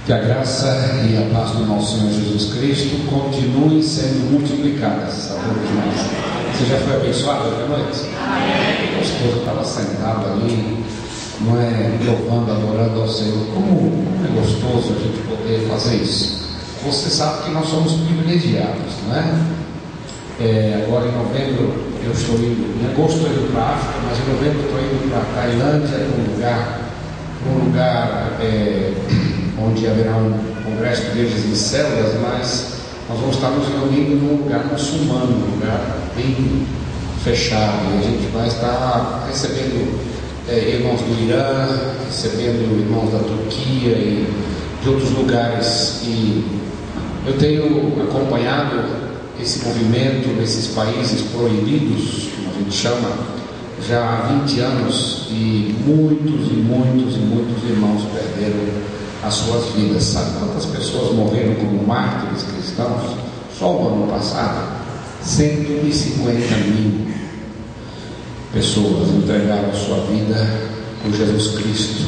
Que a graça e a paz do nosso Senhor Jesus Cristo continuem sendo multiplicadas a todos nós. Você já foi abençoado hoje à noite? Amém. O esposo estava sentado ali, não é, louvando, adorando ao Senhor. Como é gostoso a gente poder fazer isso. Você sabe que nós somos privilegiados, não é? Agora em novembro eu estou indo, em agosto estou indo para a África, mas em novembro estou indo para a Tailândia, um lugar onde haverá um congresso de igrejas em células, mas nós vamos estar nos reunindo num lugar muçulmano, num lugar bem fechado, e a gente vai estar recebendo irmãos do Irã, recebendo irmãos da Turquia e de outros lugares, e eu tenho acompanhado esse movimento nesses países proibidos, como a gente chama, já há 20 anos, e muitos irmãos perderam as suas vidas. Sabe quantas pessoas morreram como mártires cristãos? Só o ano passado, 150.000 pessoas entregaram a sua vida por Jesus Cristo,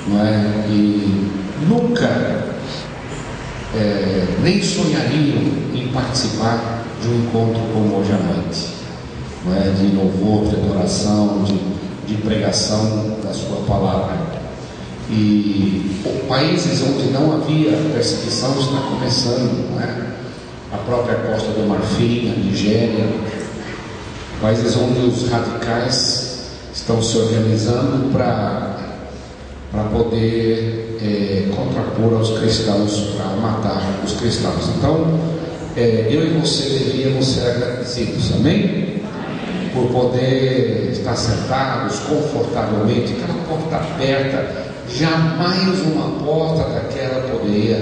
não é? E nunca nem sonhariam em participar de um encontro como hoje à noite, não é? De louvor, de adoração, de pregação da sua palavra. E países onde não havia perseguição está começando, não é? A própria Costa do Marfim, a Nigéria, países onde os radicais estão se organizando para poder contrapor aos cristãos, para matar os cristãos. Então, eu e você deveríamos ser agradecidos, amém? Por poder estar sentados confortavelmente, aquela porta aberta. Jamais uma porta daquela poderia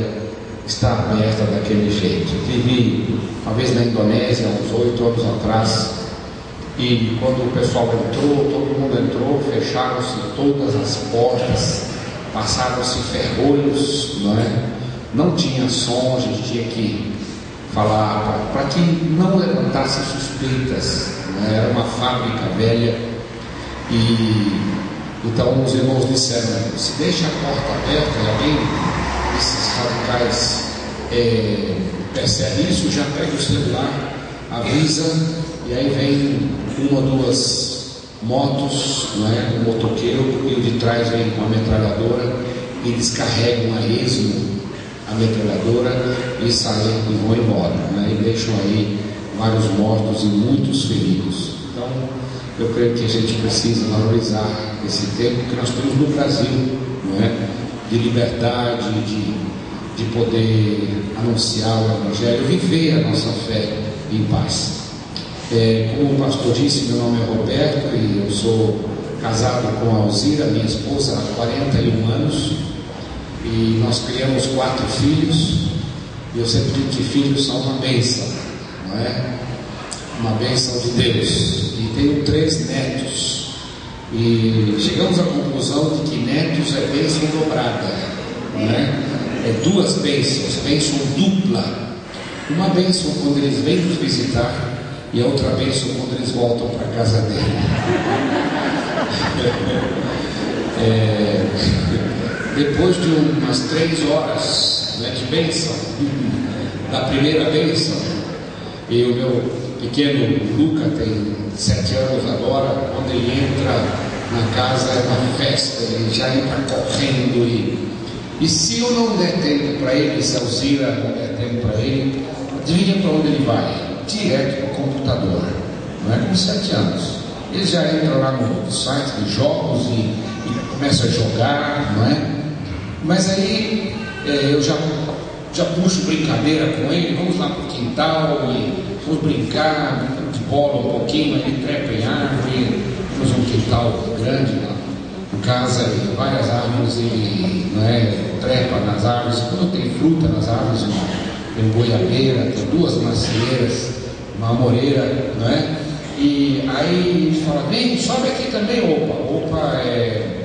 estar aberta daquele jeito. Vivi uma vez na Indonésia, uns 8 anos atrás, e quando o pessoal entrou, todo mundo entrou, fecharam-se todas as portas, passaram-se ferrolhos, não é? Não tinha som, a gente tinha que falar para que não levantasse suspeitas, não é? Era uma fábrica velha, e então os irmãos disseram: se deixa a porta aberta e alguém, esses radicais, percebe isso, já pega o celular, avisa, e aí vem uma ou duas motos, não é? Um motoqueiro, e o de trás vem com a metralhadora e descarregam a esmo a metralhadora e saem e vão embora, não é? E deixam aí vários mortos e muitos feridos. Então eu creio que a gente precisa valorizar esse tempo que nós temos no Brasil, não é? De liberdade, de poder anunciar o Evangelho, viver a nossa fé em paz. Como o pastor disse, meu nome é Roberto e eu sou casado com a Alzira, minha esposa, há 41 anos, e nós criamos 4 filhos, e eu sempre digo que filhos são uma bênção, não é? Uma bênção de Deus. E tenho 3 netos, e chegamos à conclusão de que netos é bênção dobrada, não é? É 2 bênçãos, bênção dupla. Uma bênção quando eles vêm nos visitar, e a outra bênção quando eles voltam para a casa dele. Depois de umas 3 horas, né, de bênção, da primeira bênção, e o meu pequeno Luca tem 7 anos agora, quando ele entra na casa é uma festa, ele já entra correndo, e se eu não der tempo para ele, se a Alzira não der tempo para ele, adivinha para onde ele vai? Direto para o computador, não é? Com 7 anos. Ele já entra lá no site de jogos e começa a jogar, não é? Mas aí eu já puxo brincadeira com ele, vamos lá para o quintal e vamos brincar de bola um pouquinho, ele trepa em árvore, temos um quintal grande lá em casa e várias árvores, ele, não é, trepa nas árvores. Quando tem fruta nas árvores, tem goiabeira, tem 2 macieiras, uma amoreira, não é? E aí ele fala: vem, sobe aqui também, opa é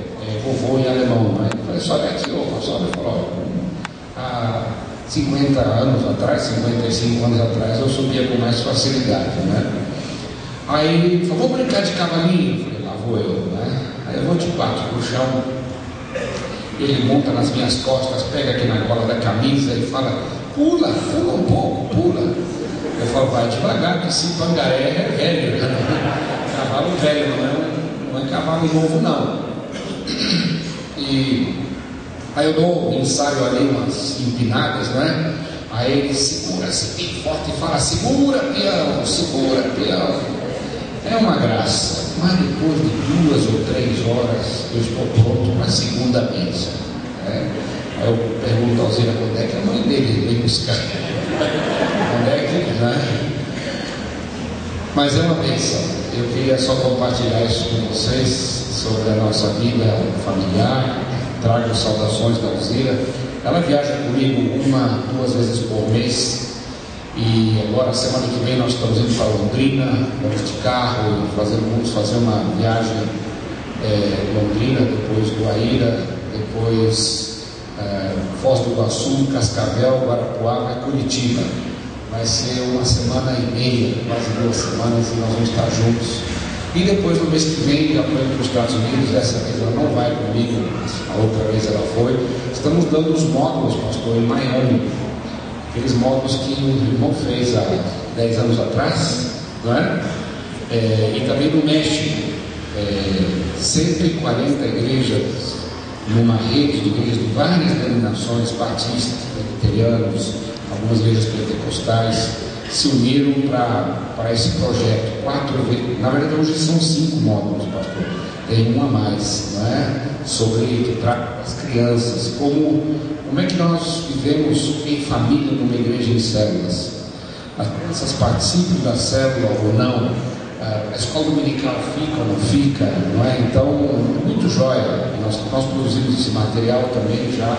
vovô em alemão, não é? Eu falei: sobe aqui, opa, sobe. Eu falo: há 50 anos atrás, 55 anos atrás, eu subia com mais facilidade, né? Aí ele falou: vamos brincar de cavalinho? Eu falei: lá vou eu, né? Aí eu vou de 4 pro chão, ele monta nas minhas costas, pega aqui na gola da camisa e fala: pula, pula um pouco, pula. Eu falo: vai devagar, que esse pangaré é velho, cavalo velho, não é cavalo novo não. E aí eu dou um ensaio ali, umas empinadas, não é? Aí ele segura assim bem forte e fala: segura, peão, segura, peão. É uma graça, mas depois de 2 ou 3 horas eu estou pronto para a segunda bênção. Aí eu pergunto ao Zira: quando é que a mãe dele vem buscar? Onde é que, né? Mas é uma bênção. Eu queria só compartilhar isso com vocês sobre a nossa vida familiar. Trago saudações da Alzira. Ela viaja comigo 1, 2 vezes por mês. E agora, semana que vem, nós estamos indo para Londrina, vamos de carro, vamos fazer uma viagem Londrina, depois Guaíra, depois Foz do Iguaçu, Cascavel, Guarapuava e Curitiba. Vai ser 1 semana e meia, quase 2 semanas, e nós vamos estar juntos. E depois, no mês que vem, já foi para os Estados Unidos. Dessa vez ela não vai comigo, a outra vez ela foi. Estamos dando os módulos, pastor, em Miami. Aqueles módulos que o irmão fez há 10 anos atrás, não é? E também no México, 140 igrejas, numa rede de igrejas de várias denominações, batistas, presbiterianos, algumas igrejas pentecostais, se uniram para esse projeto. 4 vezes, na verdade hoje são 5 módulos, pastor, tem um a mais, não é? Sobre que trata as crianças, como é que nós vivemos em família numa igreja em células. As crianças participam da célula ou não, a escola dominical fica ou não fica, não é? Então, muito jóia. Nós produzimos esse material também já,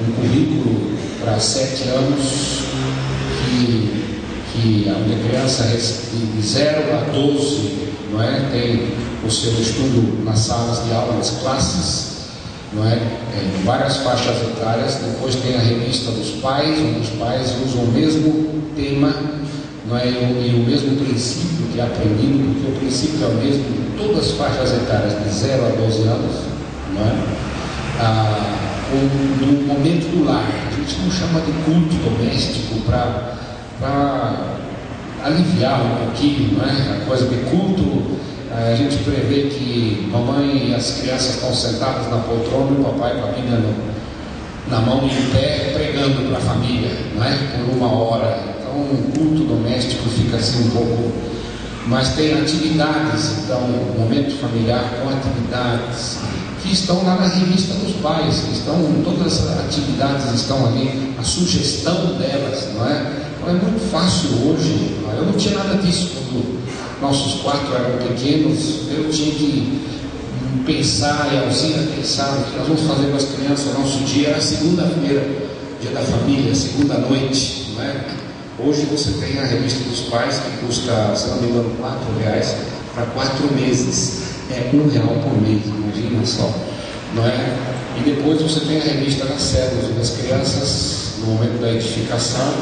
um currículo para 7 anos, que a criança de 0 a 12, não é? Tem o seu estudo nas salas de aula, nas classes, não é? Em várias faixas etárias. Depois tem a revista dos pais, onde os pais usam o mesmo tema, não é? E o mesmo princípio que é aprendido, porque o princípio é o mesmo em todas as faixas etárias, de 0 a 12 anos, não é? No momento do lar, a gente não chama de culto doméstico para aliviar um pouquinho, não é? A coisa de culto. A gente prevê que mamãe e as crianças estão sentadas na poltrona e o papai com a Bíblia na mão e em pé, pregando para a família, não é? Por 1 hora. Então o culto doméstico fica assim um pouco. Mas tem atividades, então, momento familiar com atividades que estão lá na revista dos pais, todas as atividades estão ali, a sugestão delas, não é? Então é muito fácil hoje. Eu não tinha nada disso quando nossos 4 eram pequenos. Eu tinha que pensar, e a Alzira pensava o que nós vamos fazer com as crianças. O nosso dia era segunda-feira, dia da família, segunda noite, não é? Hoje você tem a revista dos pais, que custa, se não me engano, R$4 para 4 meses. É R$1 por mês, imagina só, não é? E depois você tem a revista das células, onde as crianças, no momento da edificação,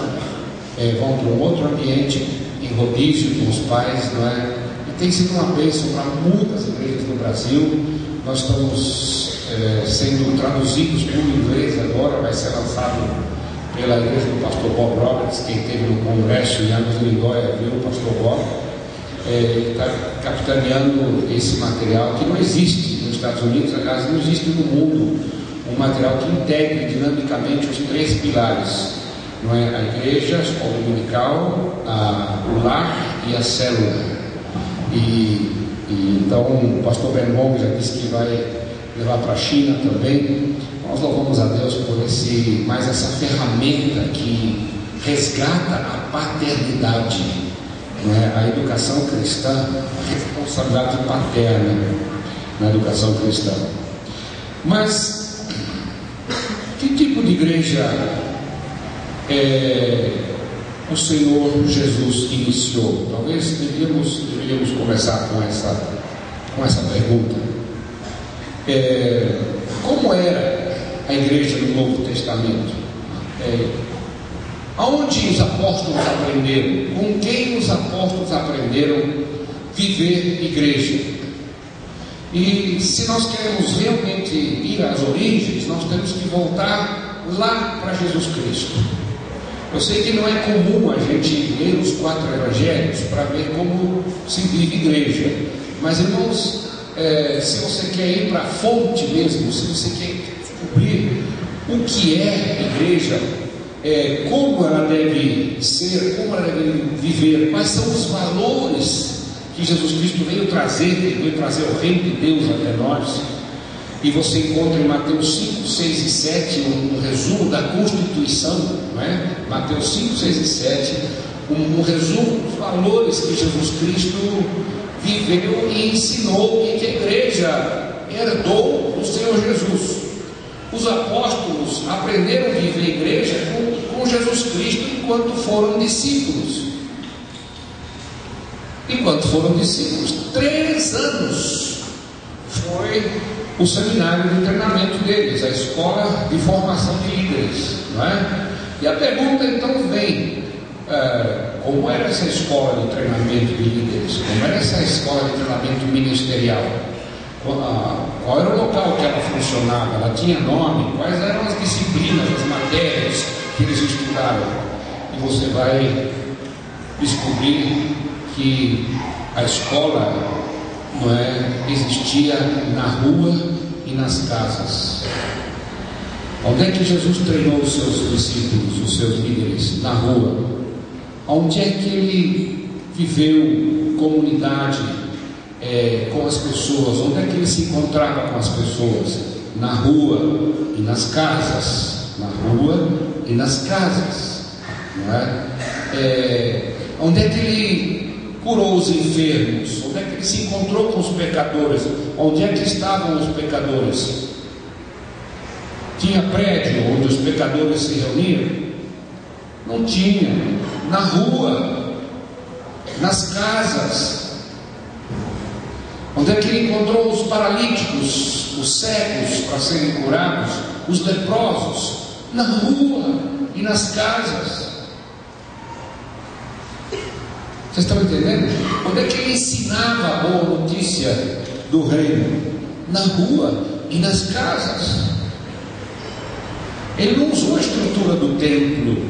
vão para um outro ambiente, em rodízio com os pais, não é? E tem sido uma bênção para muitas igrejas no Brasil. Nós estamos sendo traduzidos para o inglês agora, vai ser lançado pela igreja do pastor Bob Roberts. Quem esteve no congresso em Águas do Lindóia viu o pastor Bob. Ele está capitaneando esse material que não existe nos Estados Unidos, aliás, não existe no mundo um material que integre dinamicamente os 3 pilares, não é? A igreja, a escola dominical, o lar e a célula. Então o pastor Ben Wong já disse que vai levar para a China também. Nós louvamos a Deus por mais essa ferramenta que resgata a paternidade, não é? A educação cristã, a responsabilidade paterna na educação cristã. Mas que tipo de igreja o Senhor Jesus iniciou? Talvez deveríamos começar com essa pergunta. Como era a igreja do Novo Testamento? Aonde os apóstolos aprenderam? Com quem os apóstolos aprenderam viver igreja? E se nós queremos realmente ir às origens, nós temos que voltar lá para Jesus Cristo. Eu sei que não é comum a gente ler os 4 evangelhos para ver como se vive igreja, mas irmãos, se você quer ir para a fonte mesmo, se você quer descobrir o que é igreja, como ela deve ser, como ela deve viver, quais são os valores que Jesus Cristo veio trazer o reino de Deus até nós, e você encontra em Mateus 5, 6 e 7 um resumo da Constituição, não é? Mateus 5, 6 e 7, um resumo dos valores que Jesus Cristo viveu e ensinou, e que a igreja herdou do Senhor Jesus. Os apóstolos aprenderam a viver a igreja com Jesus Cristo enquanto foram discípulos. Enquanto foram discípulos, 3 anos foi o seminário de treinamento deles, a escola de formação de líderes, não é? E a pergunta então vem: como era essa escola de treinamento de líderes? Como era essa escola de treinamento ministerial? Qual era o local que ela funcionava? Ela tinha nome? Quais eram as disciplinas, as matérias que eles estudaram? E você vai descobrir que a escola existia na rua e nas casas. Onde é que Jesus treinou os seus discípulos, os seus líderes? Na rua. Onde é que ele viveu comunidade com as pessoas? Onde é que ele se encontrava com as pessoas? Na rua e nas casas. Na rua e nas casas, não é? Onde é que ele curou os enfermos? Onde é que ele se encontrou com os pecadores? Onde é que estavam os pecadores? Tinha prédio onde os pecadores se reuniam? Não tinha. Na rua, nas casas. Onde é que ele encontrou os paralíticos, os cegos para serem curados, os leprosos? Na rua e nas casas. Vocês estão entendendo? Onde é que ele ensinava a boa notícia do reino? Na rua e nas casas. Ele não usou a estrutura do templo,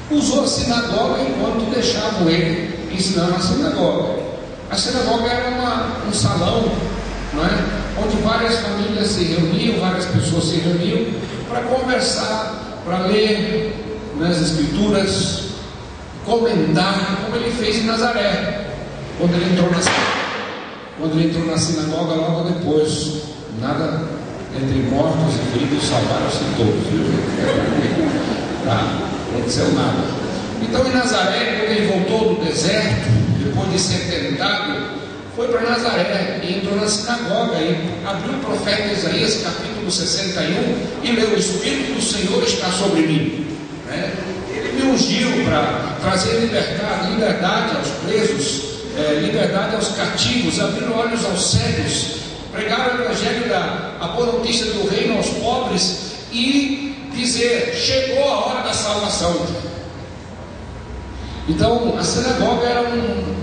usou a sinagoga enquanto deixavam ele ensinar na sinagoga. A sinagoga era um salão, não é? Onde várias famílias se reuniam, várias pessoas se reuniam para conversar, para ler nas escrituras, comentar, como ele fez em Nazaré, quando ele entrou na sinagoga logo depois. Nada entre mortos e feridos, salvaram-se todos, viu? Não aconteceu nada. Então em Nazaré, quando ele voltou do deserto, depois de ser tentado, foi para Nazaré e entrou na sinagoga e abriu o profeta Isaías capítulo 61 e leu: o Espírito do Senhor está sobre mim, né? Ele me ungiu para trazer liberdade aos presos, liberdade aos cativos, abrir olhos aos cegos, pregar o evangelho a boa notícia do reino aos pobres e dizer: chegou a hora da salvação. Então a sinagoga era um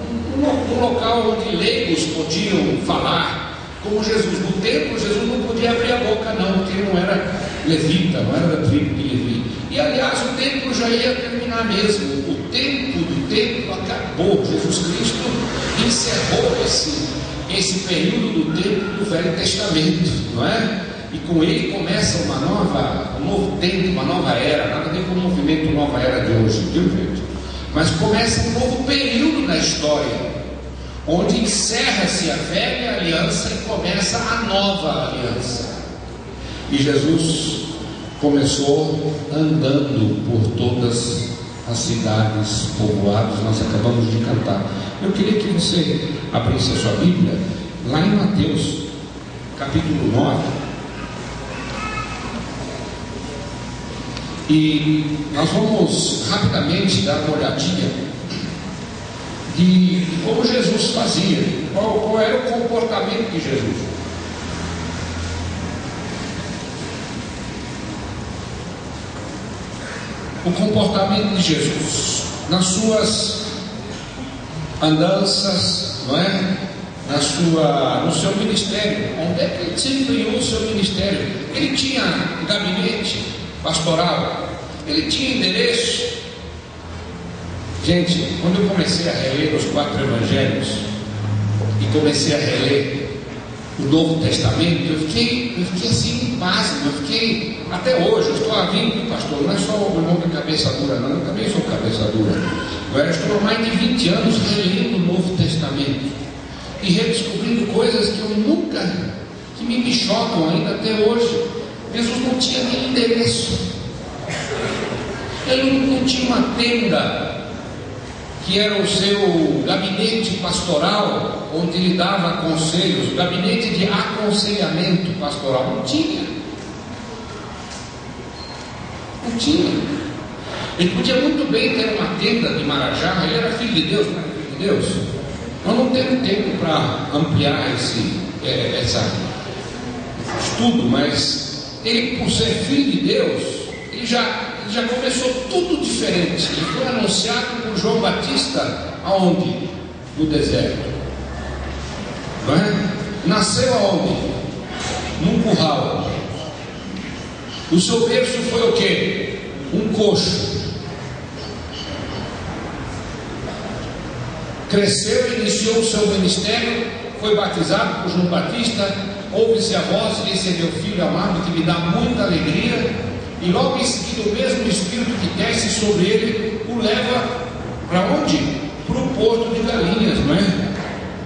local onde leigos podiam falar, como Jesus. No templo, Jesus não podia abrir a boca não, porque ele não era levita, não era da tribo de Levi. E aliás, o templo já ia terminar mesmo. O tempo do templo acabou. Jesus Cristo encerrou esse período do tempo do Velho Testamento, não é? E com ele começa um novo tempo, uma nova era. Nada a ver com o movimento nova era de hoje, viu, gente? Mas começa um novo período na história, onde encerra-se a velha aliança e começa a nova aliança. E Jesus começou andando por todas as cidades, povoados. Nós acabamos de cantar. Eu queria que você abrisse a sua Bíblia lá em Mateus capítulo 9. E nós vamos rapidamente dar uma olhadinha de como Jesus fazia, qual era o comportamento de Jesus. O comportamento de Jesus nas suas andanças, não é? no seu ministério. Onde é que ele desempenhou o seu ministério? Ele tinha gabinete pastoral, ele tinha endereço. Gente, quando eu comecei a reler os 4 evangelhos e comecei a reler o Novo Testamento, eu fiquei assim, pasmo. Eu fiquei, até hoje, eu estou vindo, pastor, não é só o irmão da cabeça dura, não, eu também sou cabeça dura. Eu estou há mais de 20 anos relendo o Novo Testamento e redescobrindo coisas que eu nunca, que me chocam ainda até hoje. Jesus não tinha nem endereço, ele não tinha uma tenda que era o seu gabinete pastoral, onde ele dava conselhos, gabinete de aconselhamento pastoral. Não tinha. Ele podia muito bem ter uma tenda de Marajá, ele era filho de Deus, não era filho de Deus? Nós não temos tempo para ampliar esse estudo, mas ele, por ser filho de Deus, ele já começou tudo diferente. Ele foi anunciado por João Batista aonde? No deserto. Não é? Nasceu aonde? Num curral. O seu berço foi o quê? Um coxo. Cresceu, iniciou o seu ministério, foi batizado por João Batista, ouve-se a voz, esse é meu filho amado que me dá muita alegria. E logo em seguida o mesmo Espírito que desce sobre ele o leva para onde? Para o Porto de Galinhas, não é?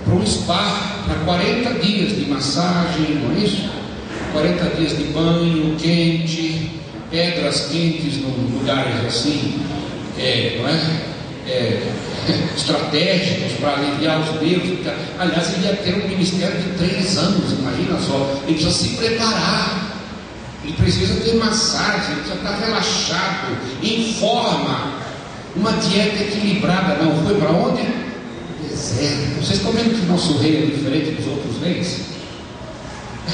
Para um spa, para 40 dias de massagem, não é isso? 40 dias de banho quente, pedras quentes em lugares assim, não é? Estratégicos para aliviar os dedos. Aliás, ele ia ter um ministério de 3 anos, imagina só. Ele precisa se preparar. Ele precisa ter massagem, ele precisa estar relaxado, em forma, uma dieta equilibrada. Não, foi para onde? Deserto. Vocês estão vendo que nosso rei é diferente dos outros reis?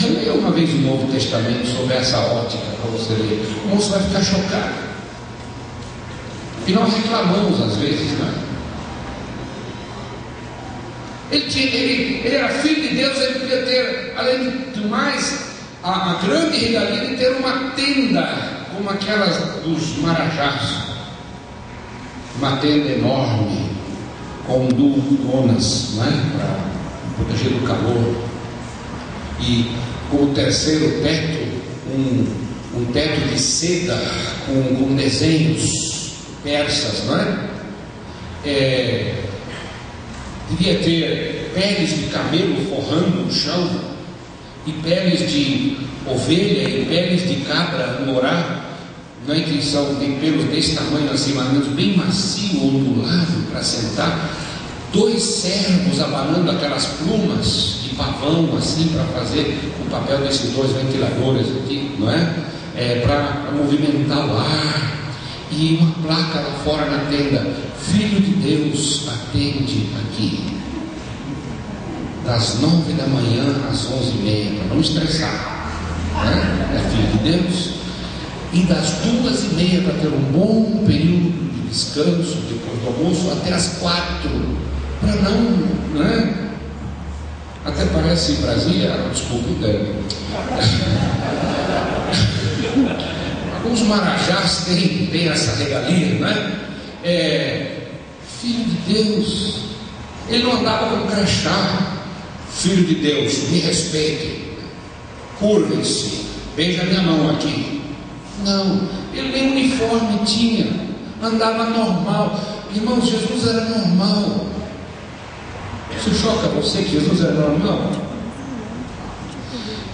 Leia uma vez o Novo Testamento sob essa ótica para você ler. O moço vai ficar chocado. E nós reclamamos às vezes, não é? Ele era filho de Deus, ele podia ter, além do mais, a grande regalia de ter uma tenda como aquelas dos Marajás, uma tenda enorme com dunas, não é? Para proteger do calor, e com o terceiro teto um teto de seda com desenhos persas, não é? Devia ter peles de camelo forrando o chão, e peles de ovelha e peles de cabra morar, não é? Que tem pelos desse tamanho assim, mais ou menos, bem macio, ondulado para sentar. 2 servos abanando aquelas plumas de pavão assim, para fazer o papel desses 2 ventiladores aqui, não é? Para movimentar o ar. E uma placa lá fora na tenda: Filho de Deus, atende aqui. Das 9 da manhã às 11h30, para não estressar, né? É filho de Deus. E das 2h30 para ter um bom período de descanso depois do almoço, até às 4, para não, né? Até parece Brasília, desculpa, alguns marajás têm essa regalia, né? Filho de Deus, ele não andava com crachá. Filho de Deus, me respeite, curve-se, beija minha mão aqui. Não, ele nem uniforme tinha, andava normal. Irmãos, Jesus era normal. Isso choca você que Jesus era normal?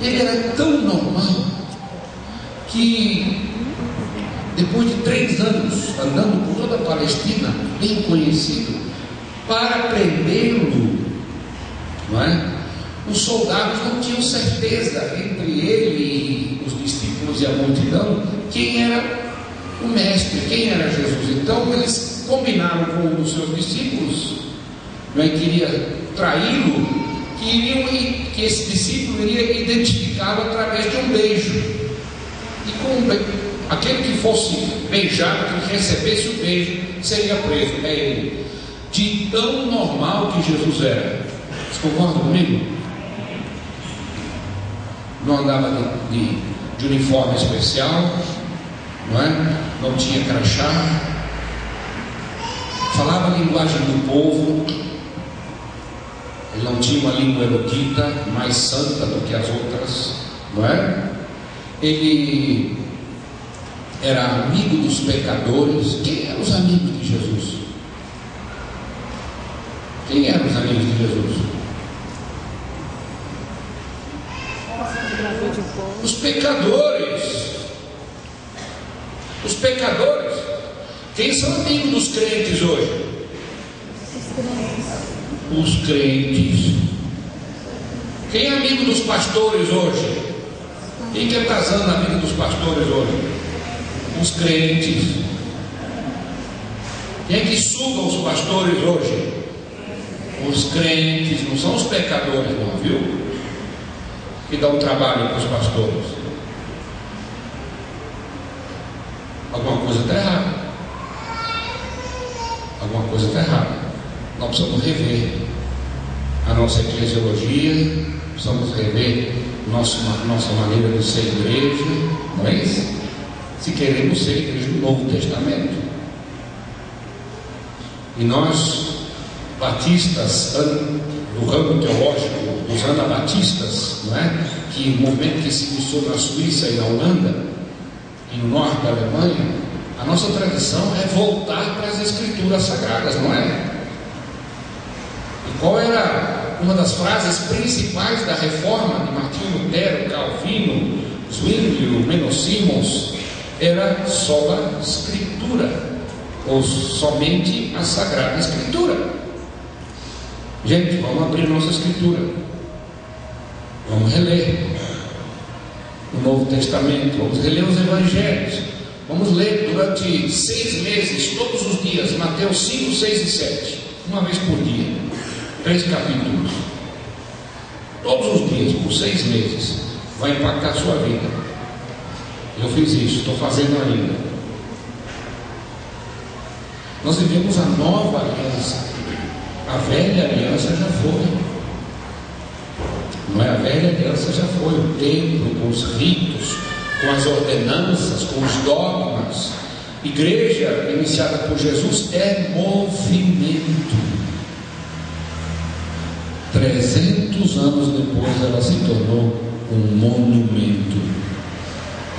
Ele era tão normal que depois de 3 anos andando por toda a Palestina, bem conhecido, para prendê-lo, não é? Os soldados não tinham certeza, entre ele e os discípulos e a multidão, quem era o mestre, quem era Jesus. Então eles combinaram com um dos seus discípulos, não é? Que iria traí-lo, que esse discípulo iria identificá-lo através de um beijo. E aquele que fosse beijado, que recebesse o beijo, seria preso. É ele. De tão normal que Jesus era. Vocês concordam comigo? Não andava de uniforme especial, não é? Não tinha crachá, falava a linguagem do povo. Ele não tinha uma língua erudita, mais santa do que as outras, não é? Ele era amigo dos pecadores. Quem eram os amigos de Jesus? Quem eram os amigos de Jesus? Os pecadores. Os pecadores. Quem são amigos dos crentes hoje? Os crentes. Quem é amigo dos pastores hoje? Quem que está sendo amigo dos pastores hoje? Os crentes. Quem é que suga os pastores hoje? Os crentes. Não são os pecadores não, viu? Que dão trabalho para os pastores. Alguma coisa está errada. Alguma coisa está errada. Nós precisamos rever a nossa eclesiologia, precisamos rever nossa maneira de ser igreja, não é isso? Se queremos ser igreja do Novo Testamento. E nós, batistas, do ramo teológico, dos anabatistas, não é? Que movimento que se iniciou na Suíça e na Holanda, e no norte da Alemanha, a nossa tradição é voltar para as Escrituras Sagradas, não é? E qual era uma das frases principais da reforma de Martinho Lutero, Calvino, Zwinglio, Menno Simons? Era sola Escritura, ou somente a Sagrada Escritura. Gente, vamos abrir nossa Escritura, vamos reler o Novo Testamento, vamos reler os Evangelhos, vamos ler durante 6 meses, todos os dias, Mateus 5, 6 e 7, uma vez por dia, 3 capítulos, todos os dias, por 6 meses, vai impactar a sua vida. Eu fiz isso, estou fazendo ainda. Nós vivemos a nova aliança. A velha aliança já foi. Não é? A velha aliança já foi. O templo, com os ritos, com as ordenanças, com os dogmas. Igreja iniciada por Jesus é movimento. 300 anos depois ela se tornou um monumento.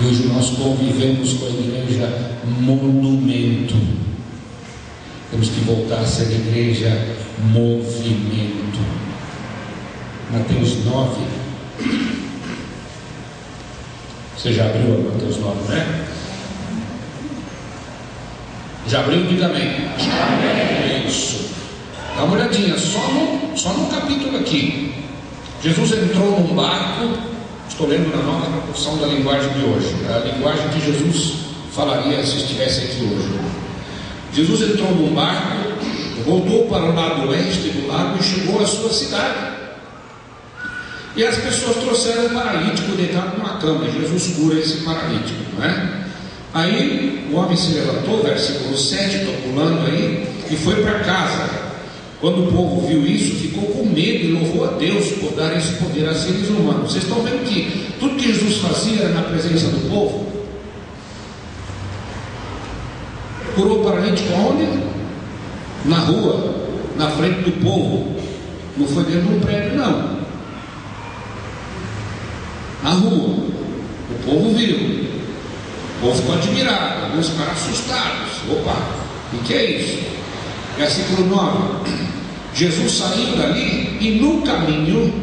E hoje nós convivemos com a igreja monumento. Temos que voltar a ser igreja movimento. Mateus 9. Você já abriu a Mateus 9, né? Já abriu? Diga amém. Isso. Dá uma olhadinha, só no capítulo aqui. Jesus entrou num barco. Estou lendo na nova tradução da linguagem de hoje, a linguagem que Jesus falaria se estivesse aqui hoje. Jesus entrou num barco, voltou para o lado oeste do lago e chegou à sua cidade. E as pessoas trouxeram um paralítico deitado numa cama. E Jesus cura esse paralítico, não é? Aí o homem se levantou, versículo 7, estou pulando aí, e foi para casa. Quando o povo viu isso, ficou com medo e louvou a Deus por dar esse poder a seres humanos. Vocês estão vendo que tudo que Jesus fazia era na presença do povo? Curou o paralítico onde? Na rua, na frente do povo. Não foi dentro de um prédio, não. Na rua. O povo viu. O povo ficou admirado. Alguns ficaram assustados. Opa, o que é isso? Versículo 9. Jesus saiu dali e no caminho,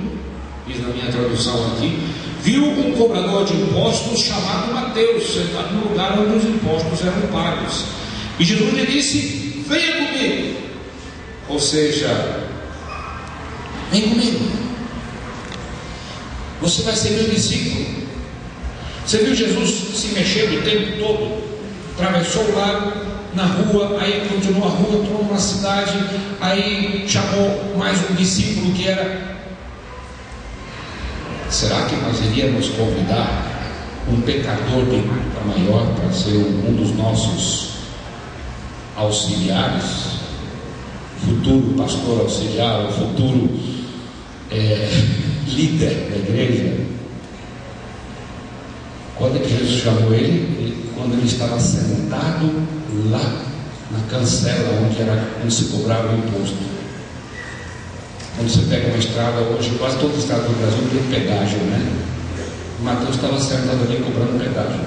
diz na minha tradução aqui, viu um cobrador de impostos chamado Mateus sentado no lugar onde os impostos eram pagos. E Jesus lhe disse: venha comigo. Ou seja, vem comigo. Você vai ser meu discípulo. Você viu Jesus se mexendo o tempo todo? Atravessou o lago, na rua, aí continuou a rua, entrou numa cidade, aí chamou mais um discípulo que era. Será que nós iríamos convidar um pecador de marca maior para ser um dos nossos auxiliares? Futuro pastor auxiliar, o futuro líder da igreja, quando que Jesus chamou ele? Quando ele estava sentado lá na cancela onde se cobrava o imposto. Quando você pega uma estrada hoje, quase toda estrada do Brasil tem pedágio, né? Mateus estava sentado ali cobrando pedágio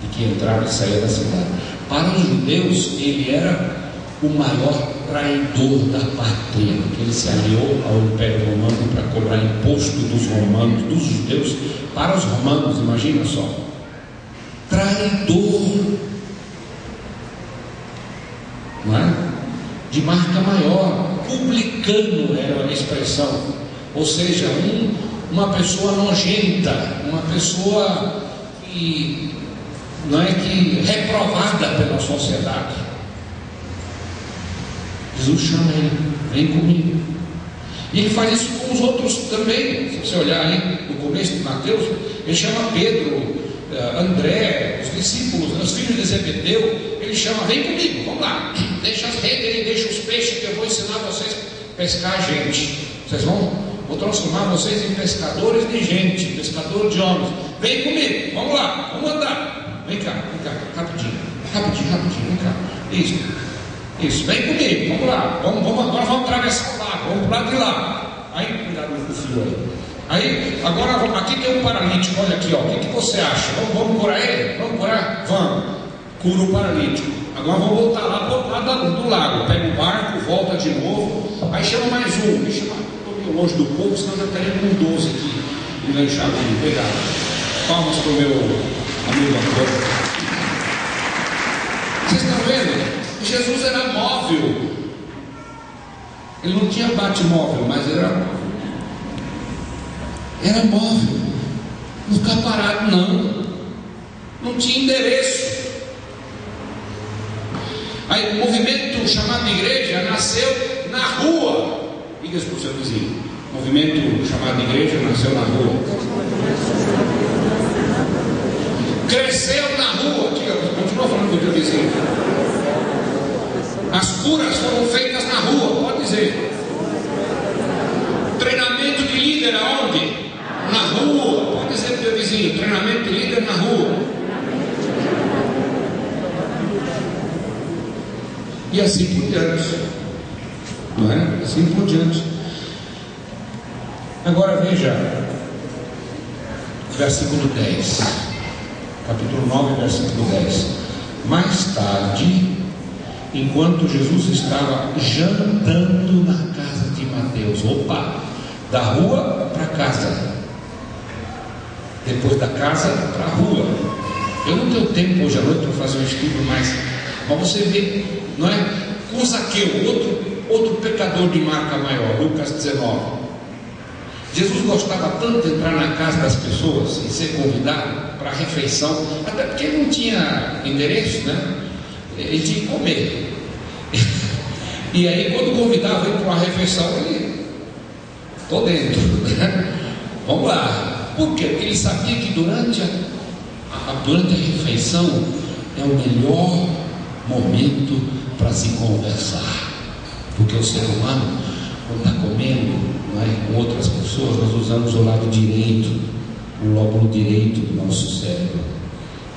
de que entrava e saía da cidade. Para os judeus, ele era o maior traidor da pátria, porque ele se aliou ao Império Romano para cobrar imposto dos romanos, dos judeus, para os romanos. Imagina só, traidor, não é? De marca maior, publicano era a expressão, ou seja, uma pessoa nojenta, uma pessoa que não é que reprovada pela sociedade. Jesus chama ele, vem comigo. E ele faz isso com os outros também. Se você olhar aí no começo de Mateus, ele chama Pedro, André, os discípulos, os filhos de Zebedeu. Ele chama, vem comigo, vamos lá, deixa as redes aí, deixa os peixes, que eu vou ensinar vocês a pescar gente. Vocês vou transformar vocês em pescadores de gente, pescadores de homens. Vem comigo, vamos lá, vamos andar. Vem cá, rapidinho, vem cá. Isso, vem comigo, vamos lá, agora vamos atravessar o lago, vamos para de lá. Aí, cuidado com o fio aí. Aí, agora, aqui tem um paralítico, olha aqui, ó, o que você acha? Vamos curar ele? Vamos curar? Vamos, cura o paralítico. Agora vamos voltar lá para o outro lado do lago, pega o barco, volta de novo, aí chama mais um, deixa eu estou meio longe do povo, senão já estaria com 12 aqui, enganchado aqui, obrigado. Palmas para o meu amigo Antônio. Vocês estão vendo? Jesus era móvel, ele não tinha bate-móvel, mas ele era móvel. Era móvel, não ficava parado, não tinha endereço. Aí o movimento chamado de igreja nasceu na rua. Diga isso para o seu vizinho: o movimento chamado de igreja nasceu na rua, cresceu na rua. Diga, continua falando com o teu vizinho. As curas foram feitas na rua, pode dizer. Treinamento de líder aonde? Na rua, pode dizer para o teu vizinho, treinamento de líder na rua. E assim por diante, não é? Assim por diante. Agora veja, versículo 10, capítulo 9, versículo 10. Mais tarde, enquanto Jesus estava jantando na casa de Mateus, da rua para casa, depois da casa para a rua. Eu não tenho tempo hoje à noite para fazer um estudo, mas você vê, não é? O Zaqueu, outro pecador de marca maior, Lucas 19. Jesus gostava tanto de entrar na casa das pessoas e ser convidado para a refeição, até porque ele não tinha endereço, né? Ele tinha que comer. E aí, quando convidava ele para uma refeição, ele, estou dentro, vamos lá. Por quê? Porque ele sabia que durante a refeição é o melhor momento para se conversar. Porque o ser humano, quando está comendo, não é, com outras pessoas, nós usamos o lado direito, o lóbulo direito do nosso cérebro.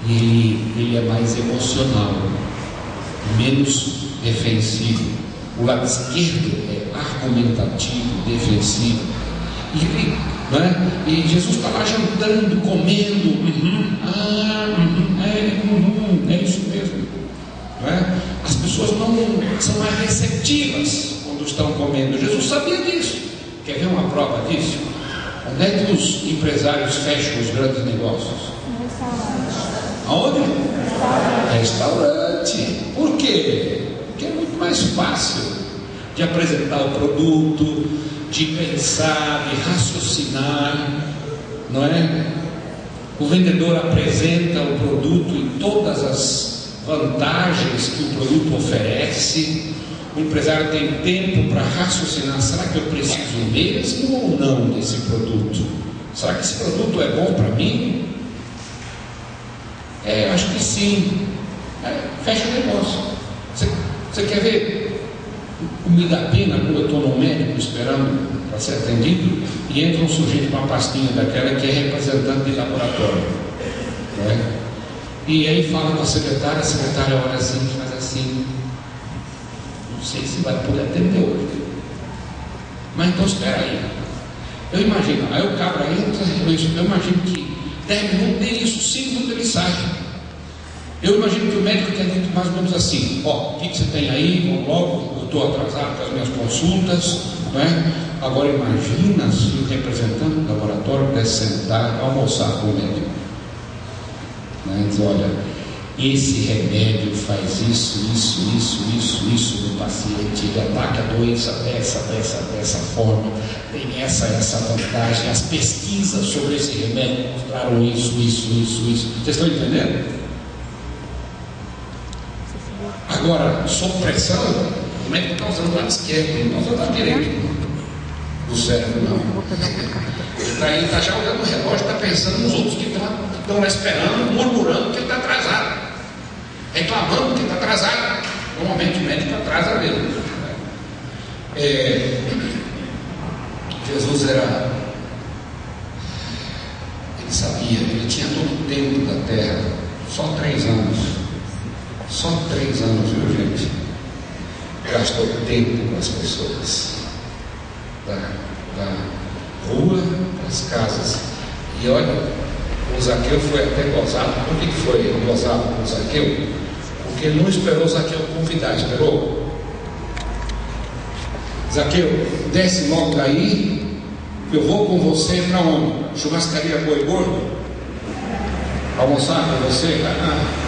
E ele é mais emocional, menos defensivo. O lado esquerdo é argumentativo, defensivo. E Jesus está lá jantando, comendo. É isso mesmo. Não é? As pessoas não são mais receptivas quando estão comendo. Jesus sabia disso. Quer ver uma prova disso? Onde é que os empresários fecham os grandes negócios? Aonde? Restaurante. Por quê? Porque é muito mais fácil de apresentar o produto, de pensar, de raciocinar, não é? O vendedor apresenta o produto em todas as vantagens que o produto oferece. O empresário tem tempo para raciocinar: será que eu preciso mesmo ou não desse produto? Será que esse produto é bom para mim? Acho que sim. Fecha o negócio. Você quer ver? Me dá pena quando eu estou no médico esperando para ser atendido e entra um sujeito com uma pastinha daquela que é representante de laboratório, né? E aí fala com a secretária olha assim, faz assim, não sei se vai poder atender hoje, mas então espera aí. Eu imagino, aí o cabra entra, eu imagino que 10 minutos, nem isso, 5 minutos ele sai. Eu imagino que o médico tenha dito mais ou menos assim: ó, o que você tem aí? Vamos logo, eu estou atrasado com as minhas consultas, né? Agora imagina se o representante do laboratório pudesse sentar, almoçar com o médico, né? Diz: olha, esse remédio faz isso no paciente, ele ataca a doença dessa forma, tem essa vantagem, as pesquisas sobre esse remédio mostraram isso. Vocês estão entendendo? Agora, sob pressão, o médico está usando o lado esquerdo, não está usando o lado direito do cérebro, não. Ele está já olhando o relógio, está pensando nos outros que estão lá esperando, murmurando que ele está atrasado, reclamando que está atrasado. Normalmente o médico atrasa mesmo. Jesus ele sabia, ele tinha todo o tempo da terra, só 3 anos. Só 3 anos, viu, gente? Gastou tempo com as pessoas, da rua para as casas. E olha, o Zaqueu foi até gozado. Por que foi gozado com o Zaqueu? Porque ele não esperou o Zaqueu convidar, esperou. Zaqueu, desce logo daí, eu vou com você para onde? Churrascaria Boi Gordo? Almoçar com você?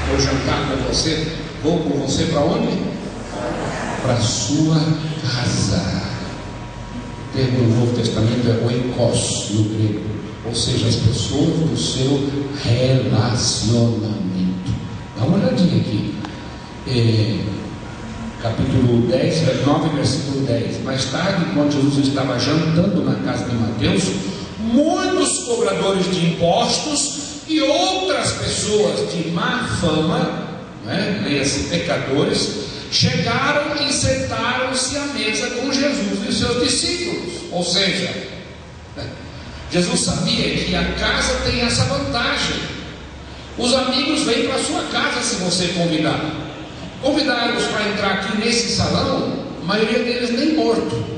Vou jantar com você? Vou com você para onde? Para sua casa. O termo no Novo Testamento é oikos no grego, ou seja, as pessoas do seu relacionamento. Dá uma olhadinha aqui, capítulo 9, versículo 10. Mais tarde, quando Jesus estava jantando na casa de Mateus, muitos cobradores de impostos e outras pessoas de má fama, né, leia-se pecadores, chegaram e sentaram-se à mesa com Jesus e seus discípulos. Ou seja, Jesus sabia que a casa tem essa vantagem: os amigos vêm para a sua casa se você convidar. Convidaram-os para entrar aqui nesse salão, a maioria deles nem morto.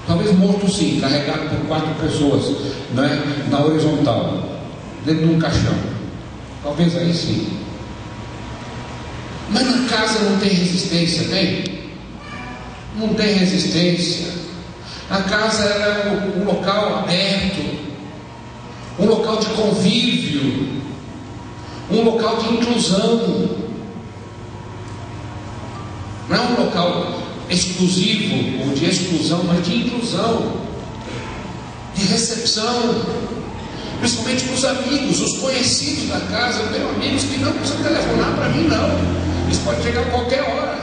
Talvez morto sim, carregado por 4 pessoas, né, na horizontal, dentro de um caixão. Talvez aí sim. Mas na casa não tem resistência, tem? Não tem resistência. A casa é um local aberto, um local de convívio, um local de inclusão. Não é um local exclusivo ou de exclusão, mas de inclusão, de recepção, principalmente para os amigos, os conhecidos da casa. Eu tenho amigos que não precisam telefonar para mim, não. Eles podem chegar a qualquer hora.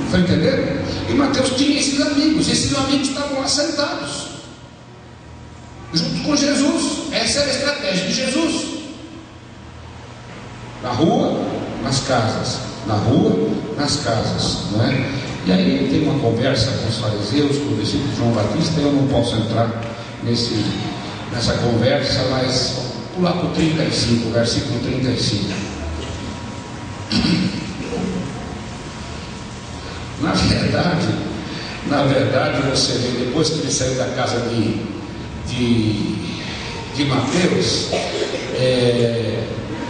Está entendendo? E Mateus tinha esses amigos estavam lá sentados, junto com Jesus. Essa era a estratégia de Jesus. Na rua, nas casas. Na rua, nas casas, não é? E aí ele tem uma conversa com os fariseus, com o discípulo de João Batista. Eu não posso entrar nessa conversa, mas pular para o 35, versículo 35. Na verdade, você vê, depois que ele saiu da casa de Mateus,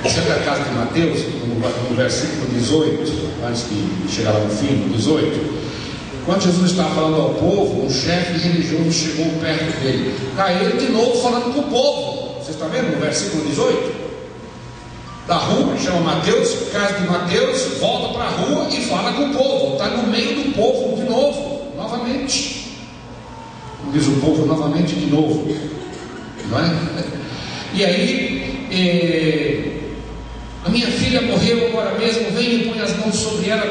saiu da casa de Mateus, no versículo 18, antes de chegar lá no fim, 18, quando Jesus estava falando ao povo, um chefe religioso chegou perto dele. Está ele de novo falando com o povo. Vocês estão vendo no versículo 18? Da rua, chama Mateus, casa de Mateus, volta para a rua e fala com o povo. Está no meio do povo de novo, novamente. Como diz o povo, novamente de novo. Não é? E aí, a minha filha morreu agora mesmo, venha e põe as mãos sobre ela,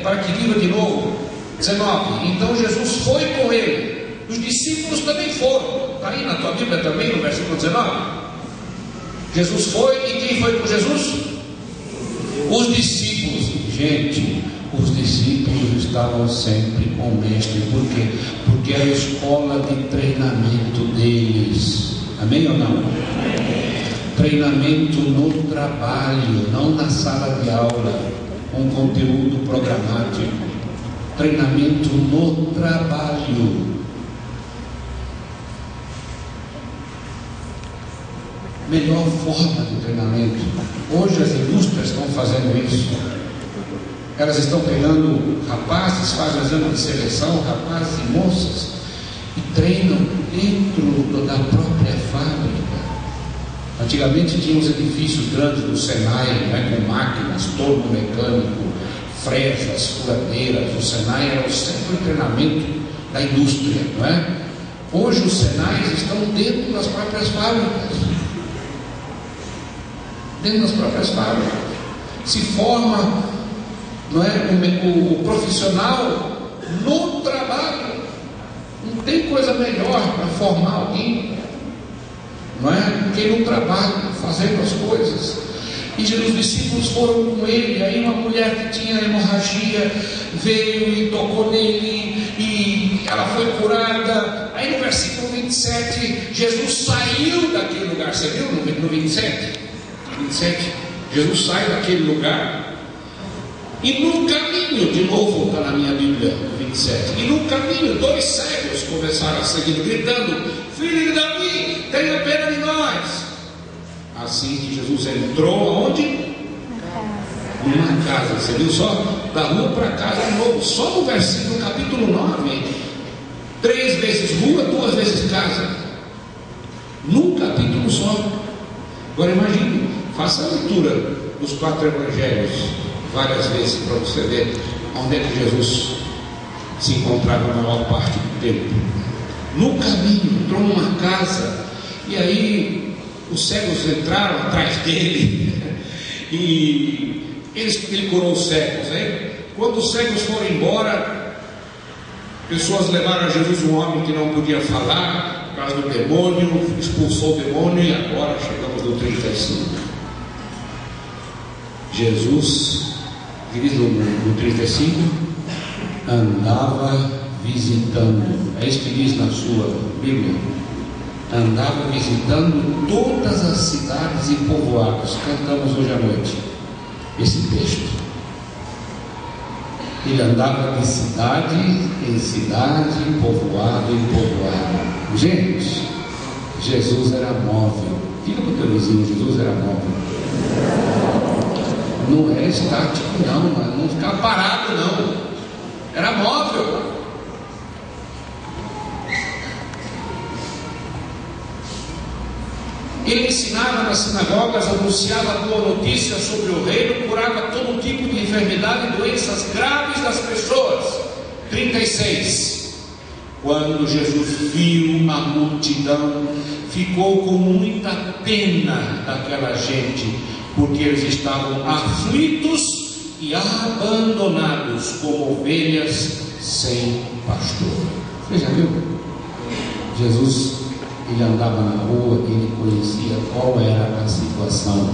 para que viva de novo. 19. Então Jesus foi com ele. Os discípulos também foram. Está aí na tua Bíblia também, no versículo 19. Jesus foi, e quem foi com Jesus? Os discípulos, gente, os discípulos estavam sempre com o mestre. Por quê? Porque era a escola de treinamento deles. Amém ou não? Treinamento no trabalho, não na sala de aula, com conteúdo programático. Treinamento no trabalho. Melhor forma de treinamento. Hoje as indústrias estão fazendo isso. Elas estão pegando rapazes, fazem exame de seleção, rapazes e moças, e treinam dentro da própria fábrica. Antigamente tinha os edifícios grandes do Senai, né, com máquinas, torno mecânico, fresas, furadeiras. O Senai era o centro de treinamento da indústria, não é? Hoje os Senais estão dentro das próprias fábricas. Dentro das próprias fábricas. Se forma, não é, o profissional no trabalho. Não tem coisa melhor para formar alguém, não é, que no trabalho, fazendo as coisas. E os discípulos foram com ele. Aí uma mulher que tinha hemorragia veio e tocou nele, e ela foi curada. Aí no versículo 27, Jesus saiu daquele lugar. Você viu no 27? Jesus sai daquele lugar, e no caminho, de novo está na minha Bíblia, 27, e no caminho 2 cegos começaram a seguir, gritando: Filho de Davi, tenha pena de nós. Assim que Jesus entrou aonde? Numa casa. Você viu só? Da rua para casa de novo. Só no versículo capítulo 9, 3 vezes rua, 2 vezes casa, num capítulo só. Agora imagine, faça a leitura dos 4 evangelhos várias vezes para você ver onde é que Jesus se encontrava a maior parte do tempo. No caminho, entrou numa casa, e aí os cegos entraram atrás dele e ele curou os cegos. Aí, quando os cegos foram embora, pessoas levaram a Jesus um homem que não podia falar por causa do demônio, expulsou o demônio, e agora chegamos no 35. Jesus, diz no 35, andava visitando. É isso que diz na sua Bíblia. Andava visitando todas as cidades e povoados. Cantamos hoje à noite esse texto. Ele andava de cidade em cidade, povoado em povoado. Gente, Jesus era móvel. Fica para o teu vizinho, Jesus era móvel. Não era estático, não ficava parado, não. Era móvel. Ele ensinava nas sinagogas, anunciava boa notícia sobre o reino, curava todo tipo de enfermidade e doenças graves das pessoas. 36. Quando Jesus viu a multidão, ficou com muita pena daquela gente, porque eles estavam aflitos e abandonados como ovelhas sem pastor. Você já viu? Jesus, ele andava na rua, ele conhecia qual era a situação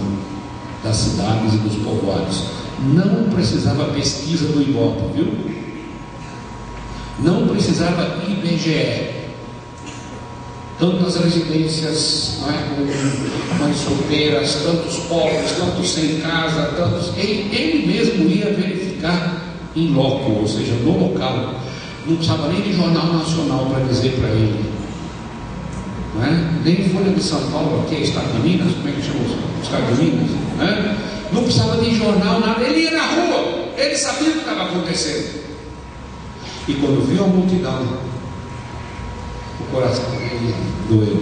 das cidades e dos povoados. Não precisava pesquisa do Ibope, viu? Não precisava IBGE. Tantas residências, não é, com mães solteiras, tantos pobres, tantos sem casa, tantos. Ele mesmo ia verificar em loco, ou seja, no local. Não precisava nem de jornal nacional para dizer para ele, não é? Nem Folha de São Paulo, aqui é Estado de Minas, como é que chama o Estado de Minas? Não é? Não precisava de jornal, nada. Ele ia na rua, ele sabia o que estava acontecendo. E quando viu a multidão, o coração dele doeu.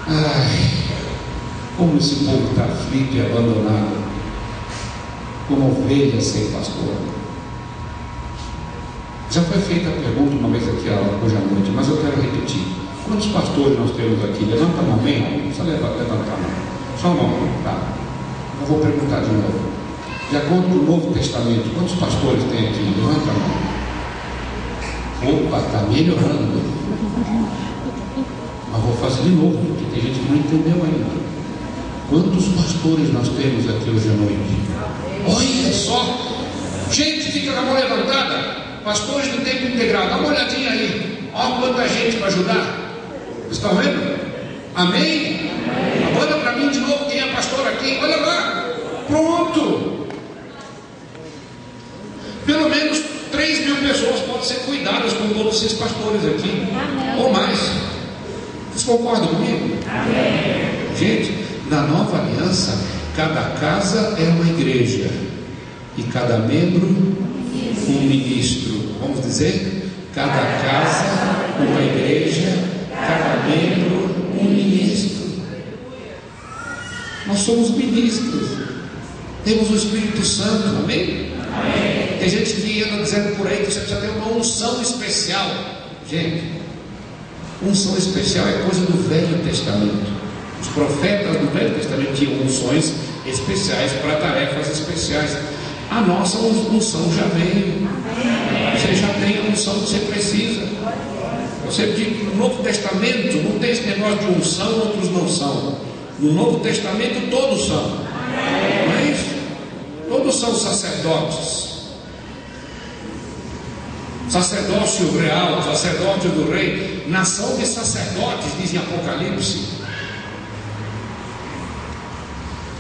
Ai, como esse povo está aflito e abandonado, como ovelha sem pastor. Já foi feita a pergunta uma vez aqui hoje à noite, mas eu quero repetir. Quantos pastores nós temos aqui? Levanta a mão bem, não precisa levantar a mão. Só a mão, tá? Eu vou perguntar de novo. De acordo com o Novo Testamento, quantos pastores tem aqui? Levanta a mão. Opa, está melhorando. Mas vou fazer de novo, porque tem gente que não entendeu ainda. Quantos pastores nós temos aqui hoje à noite? Olha só, gente fica com a mão levantada. Pastores do tempo integral, dá uma olhadinha aí. Olha quanta gente para ajudar. Vocês estão vendo? Amém? Olha para mim de novo quem é pastor aqui. Olha lá. Pronto. Pelo menos 3.000 pessoas podem ser cuidadas com todos esses pastores aqui. Ou mais. Vocês concordam comigo? Amém. Gente, na nova aliança, cada casa é uma igreja. E cada membro um ministro. Vamos dizer? Cada casa uma igreja, cada membro um ministro. Nós somos ministros. Temos o Espírito Santo, amém? Amém. Tem gente que anda dizendo por aí que você precisa ter uma unção especial. Gente, unção especial é coisa do Velho Testamento. Os profetas do Velho Testamento tinham unções especiais para tarefas especiais. A nossa unção já veio. Você já tem a unção que você precisa. Você diz, no Novo Testamento não tem esse negócio de unção, outros não são. No Novo Testamento todos são. Não é isso? Todos são sacerdotes. Sacerdócio real, sacerdócio do rei, nação de sacerdotes, diz em Apocalipse.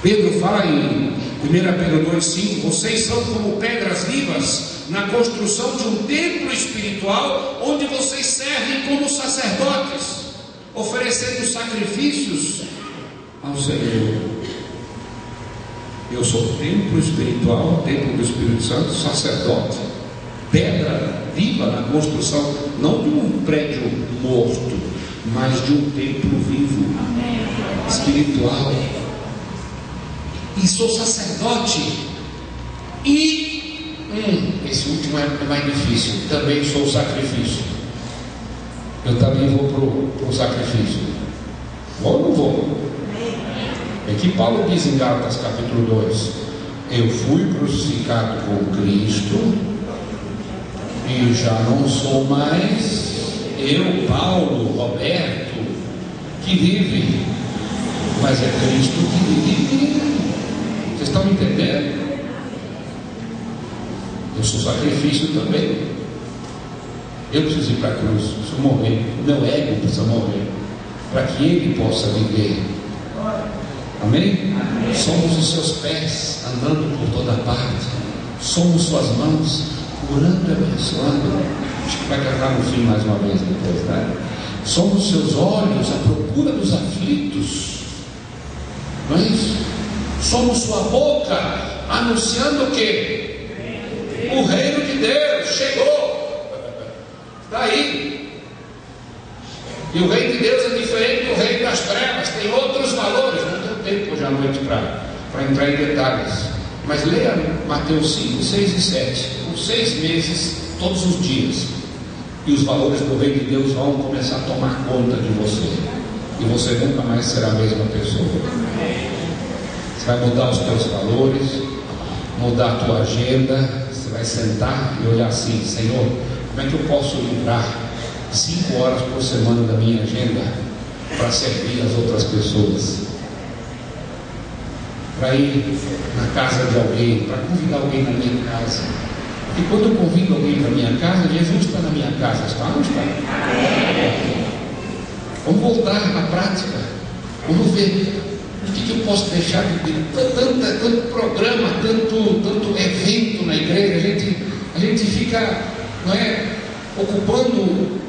Pedro fala em 1 Pedro 2,5: vocês são como pedras vivas na construção de um templo espiritual, onde vocês servem como sacerdotes, oferecendo sacrifícios ao Senhor. Eu sou templo espiritual, templo do Espírito Santo, sacerdote, pedra viva na construção, não de um prédio morto, mas de um templo vivo, espiritual. E sou sacerdote. E esse último é mais difícil. Também sou sacrifício. Eu também vou para o sacrifício. Vou ou não vou? É que Paulo diz em Gálatas capítulo 2: eu fui crucificado com Cristo, e já não sou mais eu, Paulo, Roberto, que vive, mas é Cristo que vive em mim. Vocês estão me entendendo? Eu sou sacrifício também. Eu preciso ir para a cruz, preciso morrer. O meu ego precisa morrer, para que ele possa viver. Amém? Amém? Somos os seus pés andando por toda parte. Somos suas mãos curando e abençoando. Acho que vai cantar no fim mais uma vez depois, né? Somos seus olhos à procura dos aflitos. Não é isso? Somos sua boca anunciando o quê? O reino de Deus chegou. Está aí. E o reino de Deus é diferente do reino das trevas. Tem outros valores. Não tenho tempo hoje à noite para entrar em detalhes. Mas leia Mateus 5, 6 e 7. Por 6 meses, todos os dias. E os valores do reino de Deus vão começar a tomar conta de você. E você nunca mais será a mesma pessoa. Você vai mudar os teus valores, mudar a tua agenda. Você vai sentar e olhar assim: Senhor, como é que eu posso livrar 5 horas por semana da minha agenda para servir as outras pessoas? Para ir na casa de alguém, para convidar alguém na minha casa. Porque quando eu convido alguém para minha casa, Jesus está na minha casa. Está ou não está? Vamos voltar à prática. Vamos ver o que eu posso deixar de ter tanto programa, tanto evento na igreja. A gente fica, não é, ocupando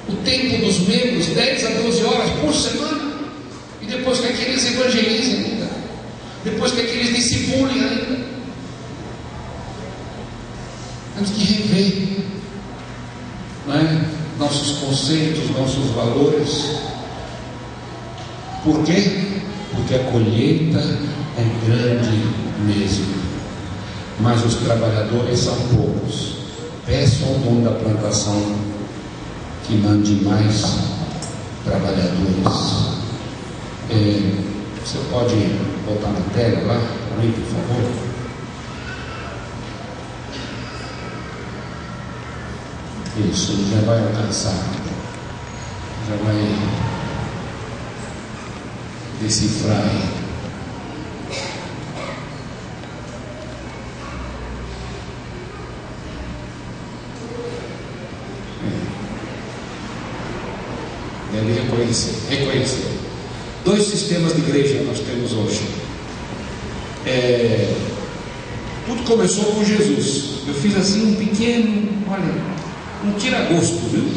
o tempo dos membros 10 a 12 horas por semana, e depois que aqueles evangelizem ainda, depois que aqueles discipulem ainda. Temos que rever, não é, nossos conceitos, nossos valores. Por quê? Porque a colheita é grande mesmo, mas os trabalhadores são poucos. Peçam ao dono da plantação que mande mais trabalhadores. Você pode botar na tela lá para mim, por favor? Isso, já vai alcançar, já vai decifrar. reconhecer. Dois sistemas de igreja nós temos hoje. Tudo começou com Jesus. Eu fiz assim um pequeno, olha, um tira-gosto, viu?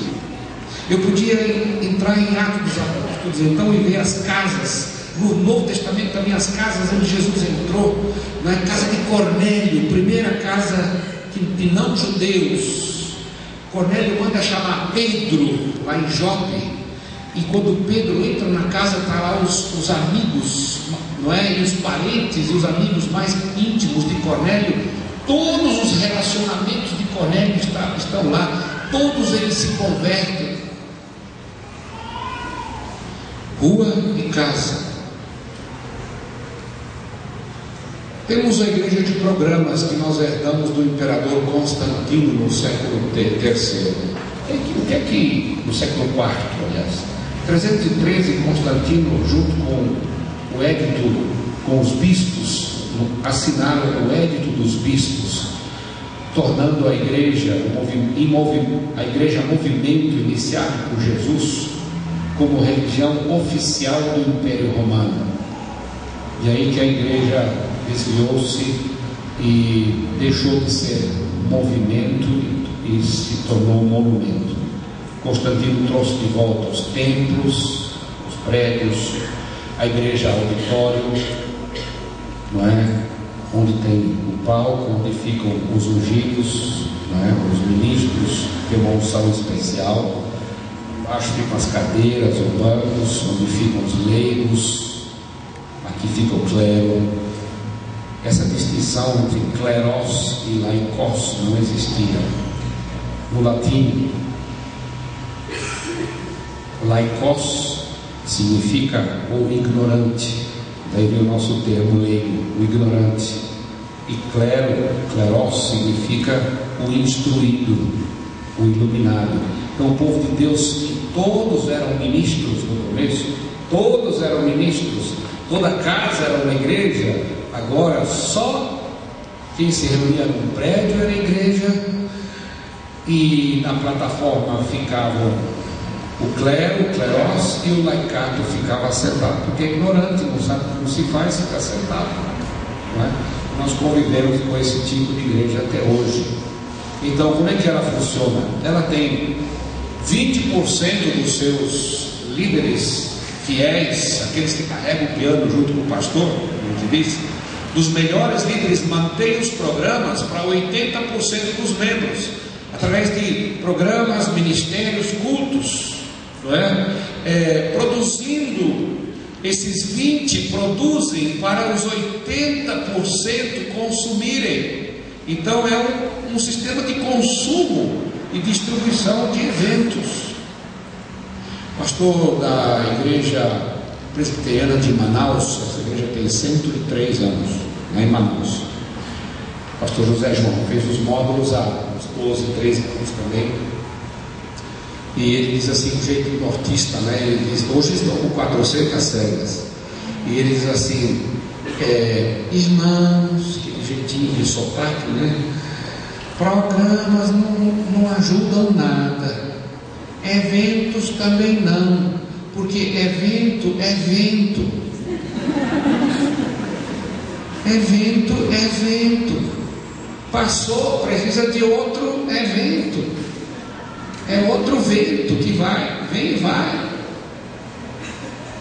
Eu podia entrar em Atos dos Apóstolos, então, e ver as casas, no Novo Testamento também, as casas onde Jesus entrou, na casa de Cornélio, primeira casa de não judeus. Cornélio manda chamar Pedro, lá em Jope, e quando Pedro entra na casa, está lá os amigos, não é? E os parentes e os amigos mais íntimos de Cornélio. Todos os relacionamentos de Cornélio estão lá, todos eles se convertem. Rua e casa. Temos a igreja de programas que nós herdamos do imperador Constantino no século III. O que é que no século IV, aliás, 313, Constantino, junto com o édito, com os bispos, assinaram o édito dos bispos, tornando a igreja, a igreja movimento iniciado por Jesus, como religião oficial do Império Romano. E aí que a igreja desviou-se e deixou de ser movimento e se tornou um monumento. Constantino trouxe de volta os templos, os prédios, a igreja auditório, não é? Onde tem o palco, onde ficam os ungidos, não é? Os ministros, tem uma unção especial. Embaixo ficam as cadeiras ou bancos, onde ficam os leigos, aqui fica o clero. Essa distinção entre kleros e laikos não existia. No latim, laikos significa o ignorante, daí vem o nosso termo leigo, o ignorante. E kleros significa o instruído, o iluminado. Então o povo de Deus, que todos eram ministros no começo, todos eram ministros, toda a casa era uma igreja. Agora só quem se reunia no prédio era a igreja, e na plataforma ficavam o clero, o cleros, e o laicato ficava sentado, porque é ignorante, não sabe como se faz, fica sentado, não é? Nós convivemos com esse tipo de igreja até hoje. Então, como é que ela funciona? Ela tem 20% dos seus líderes fiéis, aqueles que carregam o piano junto com o pastor, como te disse, dos melhores líderes mantêm os programas para 80% dos membros, através de programas, ministérios, cultos, não é? Produzindo, esses 20 produzem para os 80% consumirem. Então é um sistema de consumo e distribuição de eventos. Pastor da igreja presbiteriana de Manaus, essa igreja tem 103 anos, lá em Manaus. Pastor José João fez os módulos há uns 12, 13 anos também. E ele diz assim, um jeito nortista, né? Ele diz, hoje estão com 400 células. E ele diz assim, irmãos, aquele jeitinho de sotaque, né? Programas não ajudam nada, eventos também não, porque evento é vento. Evento é vento. Passou, precisa de outro evento. É outro vento que vai, vem e vai.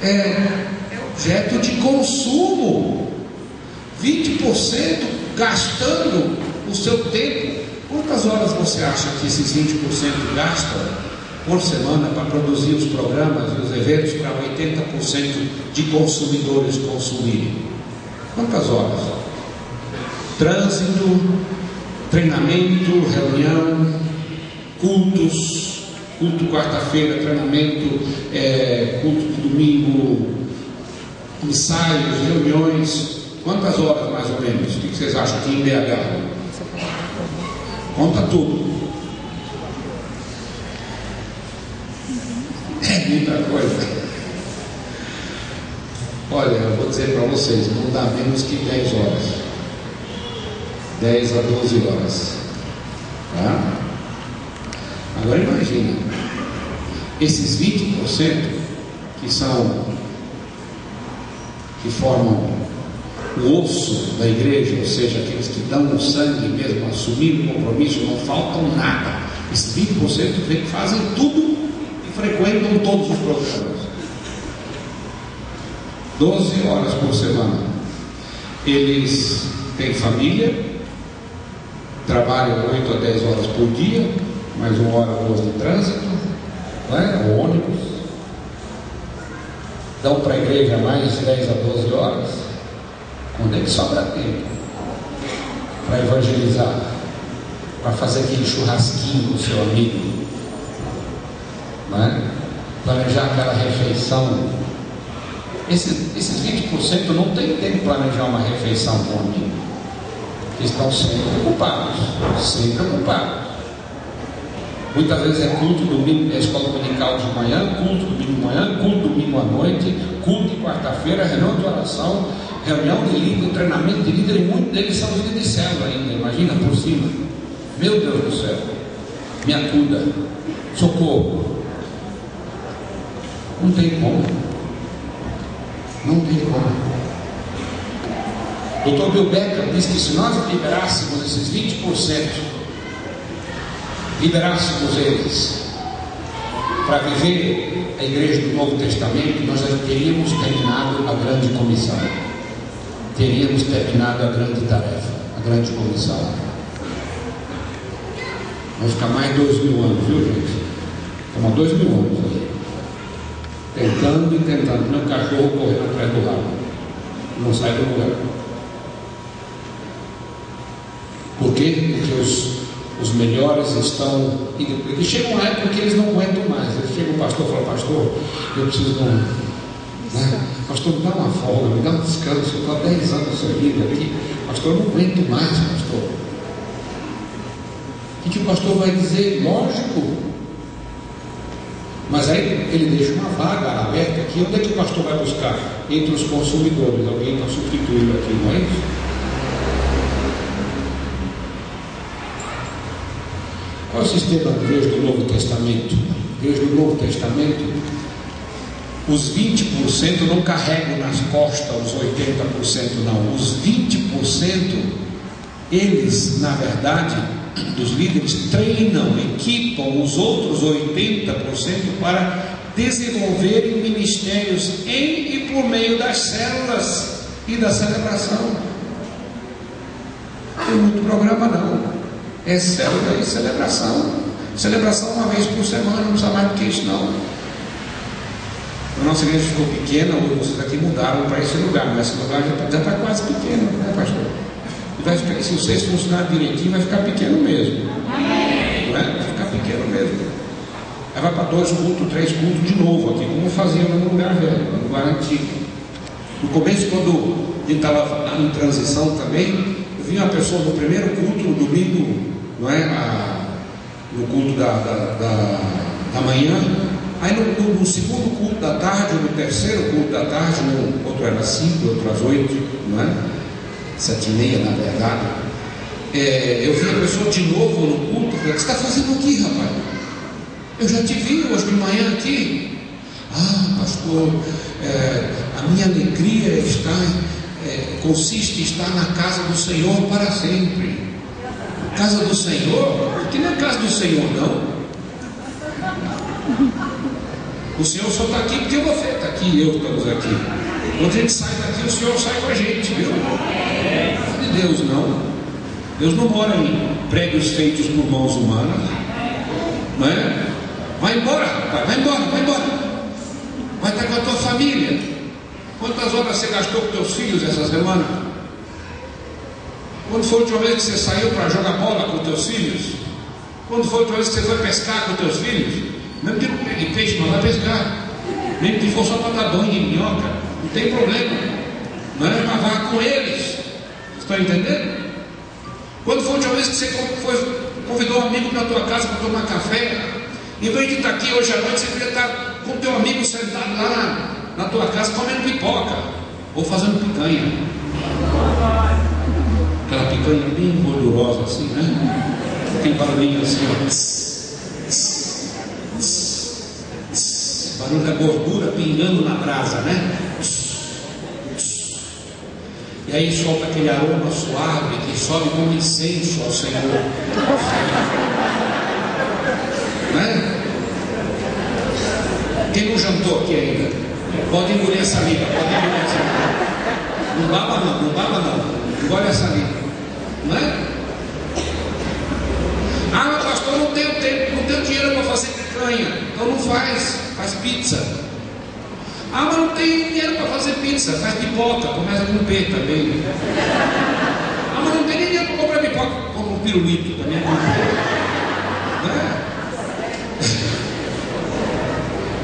É objeto de consumo. 20% gastando o seu tempo. Quantas horas você acha que esses 20% gastam por semana para produzir os programas e os eventos para 80% de consumidores consumirem? Quantas horas? Trânsito, treinamento, reunião, cultos, culto quarta-feira, treinamento, culto de domingo, ensaios, reuniões. Quantas horas mais ou menos? O que vocês acham aqui em BH? Conta tudo. É muita coisa. Olha, eu vou dizer para vocês, não dá menos que 10 horas. 10 a 12 horas. Tá? Agora imagina, esses 20% que formam o osso da igreja, ou seja, aqueles que dão o sangue mesmo, assumindo o compromisso, não faltam nada. Esses 20% fazem tudo e frequentam todos os programas. 12 horas por semana. Eles têm família, trabalham 8 a 10 horas por dia, mais 1 hora ou 2 de trânsito, o ônibus. Dão para a igreja mais 10 a 12 horas. Quando é que sobra tempo para evangelizar, para fazer aquele churrasquinho com o seu amigo, planejar aquela refeição? Esses 20% não tem tempo de planejar uma refeição com o amigo. Eles estão sempre ocupados, sempre ocupados. Muitas vezes é culto domingo, é escola dominical de manhã, culto domingo de manhã, culto domingo à noite, culto de quarta-feira, reunião de oração, reunião de líder, treinamento de líder, e muitos deles são líderes de célula ainda, imagina, por cima. Meu Deus do céu, me acuda, socorro. Não tem como. Não tem como. Dr. Bill Becker diz que se nós liberássemos esses 20%, liberássemos eles para viver a igreja do Novo Testamento, nós já teríamos terminado a grande comissão. Teríamos terminado a grande tarefa, a grande comissão. Vai ficar mais 2.000 anos, viu, gente? Estamos há 2.000 anos aí. Tentando e tentando. Meu cachorro correndo atrás do rabo. Não sai do lugar. Por quê? Porque os melhores estão. Eles chegam lá porque eles não aguentam mais. Eles chegam, o pastor fala: pastor, eu preciso de um. Pastor, me dá uma folga, me dá um descanso. Eu estou há 10 anos servindo aqui. Pastor, eu não aguento mais, pastor. O que o pastor vai dizer? Lógico. Mas aí ele deixa uma vaga aberta aqui. Onde é que o pastor vai buscar? Entre os consumidores. Alguém está substituindo aqui, não é isso? Qual é o sistema da igreja do Novo Testamento? A igreja do Novo Testamento, os 20% não carregam nas costas os 80%, não. Os 20%, eles, na verdade, os líderes treinam, equipam os outros 80% para desenvolverem ministérios em e por meio das células e da celebração. Não tem muito programa, não. É célula e celebração. Celebração uma vez por semana, não precisa mais do que isso, não. A nossa igreja ficou pequena, vocês aqui mudaram para esse lugar, mas esse lugar já está quase pequeno, né, pastor? Se vocês funcionarem direitinho, vai ficar pequeno mesmo. Não é? Vai ficar pequeno mesmo. Aí vai para 2 cultos, 3 cultos de novo aqui, como fazia no lugar velho, no lugar antigo. No começo, quando ele estava em transição também, eu vi uma pessoa no primeiro culto, no domingo, não é? No culto da manhã. Aí no segundo culto da tarde, no terceiro culto da tarde, outro era 5, outro às 8, não é? 7h30, na verdade. Eu vi a pessoa de novo no culto. O que você está fazendo aqui, rapaz? Eu já te vi hoje de manhã aqui. Ah, pastor, a minha alegria consiste em estar na casa do Senhor para sempre. Casa do Senhor? Que não é casa do Senhor, não. O Senhor só está aqui porque você está aqui e eu estamos aqui. Quando a gente sai daqui, o Senhor sai com a gente, viu? Não é de Deus, não. Deus não mora em prédios feitos por mãos humanas, não é? Vai embora, rapaz, vai embora, vai embora. Vai estar com a tua família. Quantas horas você gastou com teus filhos essa semana? Quando foi a última vez que você saiu para jogar bola com teus filhos? Quando foi a última vez que você foi pescar com teus filhos? Mesmo que não pegue peixe, mas vai pescar. Mesmo que for só para dar banho de minhoca, não tem problema. Não é para vá com eles. Vocês estão entendendo? Quando foi a última vez que você convidou um amigo para a tua casa para tomar café? Em vez de estar aqui hoje à noite, você podia estar com teu amigo sentado lá na tua casa comendo pipoca ou fazendo picanha. Aquela picanha bem gordurosa assim, né? Aquele barulhinho assim, ó. barulho da gordura pingando na brasa, né? E aí solta aquele aroma suave que sobe como incenso ao Senhor. Né? Quem não jantou aqui ainda? Pode engolir a saliva, pode engolir a saliva. Não baba não, não baba não. Engole a saliva. Não é? Ah, mas pastor, não tenho tempo, não tenho dinheiro para fazer picanha. Então não faz pizza. Ah, mas não tem dinheiro para fazer pizza, faz pipoca, começa com P também. Ah, mas não tem dinheiro para comprar pipoca, compra um pirulito também. Né?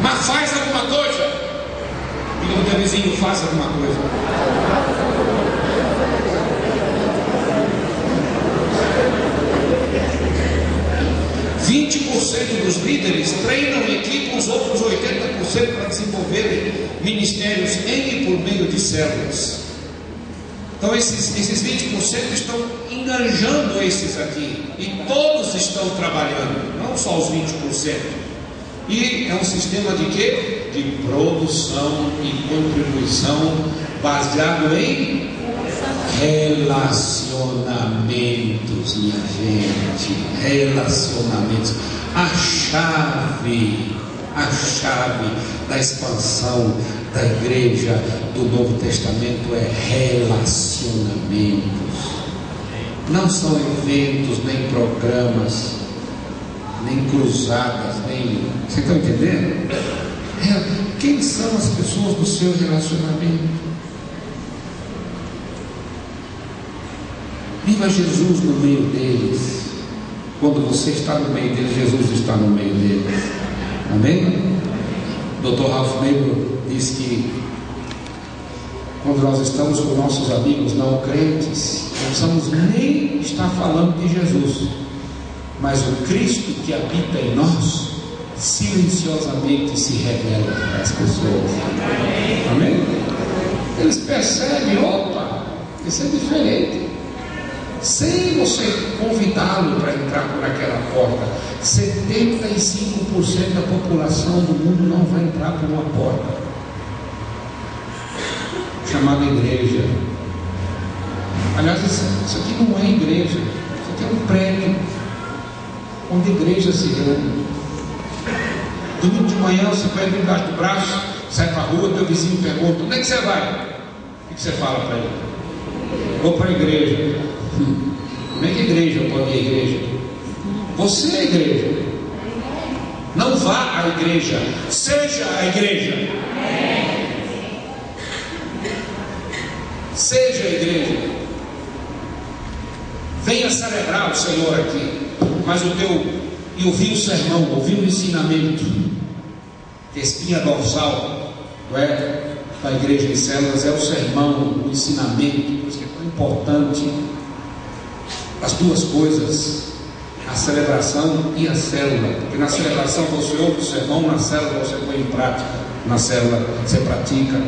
Mas faz alguma coisa. Diga para o teu vizinho, faça alguma coisa. Dos líderes treinam em equipe os outros 80% para desenvolverem ministérios por meio de células. Então esses 20% estão enganjando esses aqui, e todos estão trabalhando, não só os 20%. E é um sistema de quê? De produção e contribuição baseado em relacionamentos, minha gente, relacionamentos. A chave da expansão da igreja do Novo Testamento é relacionamentos. Não são eventos, nem programas, nem cruzadas, nem... Você está entendendo? Quem são as pessoas do seu relacionamento? Viva Jesus no meio deles. Quando você está no meio deles, Jesus está no meio deles. Amém? Dr. Ralph Neighbor diz que quando nós estamos com nossos amigos não crentes, não precisamos nem estar falando de Jesus, mas o Cristo que habita em nós silenciosamente se revela para as pessoas. Amém? Eles percebem, opa, isso é diferente. Sem você convidá-lo para entrar por aquela porta, 75% da população do mundo não vai entrar por uma porta chamada igreja. Aliás, isso aqui não é igreja, isso aqui é um prédio onde a igreja se reúne. Domingo de manhã você pega embaixo do braço, sai para a rua, teu vizinho pergunta: onde é que você vai? O que você fala para ele? Vou para a igreja. Como é que a igreja pode ir à igreja? Você é a igreja. Não vá à igreja, seja a igreja. Seja a igreja. Venha celebrar o Senhor aqui, mas e ouvir o sermão, ouvir o ensinamento, que a espinha dorsal da igreja em células é o sermão, o ensinamento. Por isso que é tão importante as duas coisas, a celebração e a célula, porque na celebração você ouve o sermão, na célula você põe em prática, na célula você pratica.